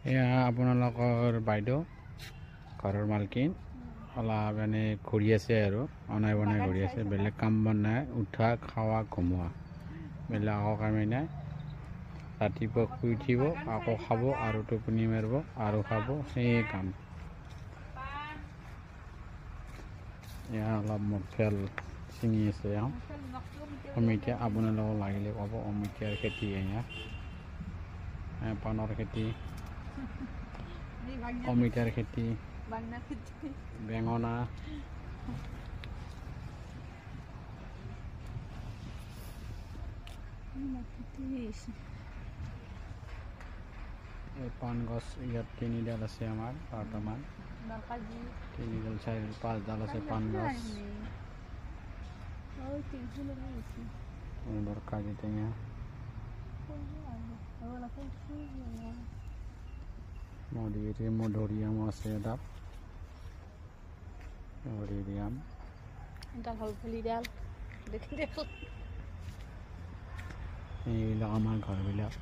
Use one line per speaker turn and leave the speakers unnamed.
এয়া আপোনালোকৰ বাইদেউ ঘৰৰ মালকিন অলপ মানে ঘূৰি আছে আৰু অনাই বনাই ঘূৰি আছে বেলেগ কাম বন নাই উঠা খাৱা ঘুমোৱা বেলেগ আকৌ কামেই নাই ৰাতিপুৱা শুই উঠিব আকৌ খাব আৰু টোপনি মাৰিব আৰু খাব সেই কাম এয়া অলপ মকফেল ছিঙি আছে অমিতা আপোনালোকক লাগিলে ক'ব অমিতাৰ খেতি এয়া পানৰ খেতি অমিতাৰ খেতি বেঙনা এই পাণ গছ ইয়াত 3ডাল আছে আমাৰ বৰ্তমান 3ডাল 4ডাল 5ডাল আছে পাণ গছ কাজি টেঙা মধুৰিআম আছে এডাল মধুৰিআম এইবিলাক আমাৰ ঘৰবিলাক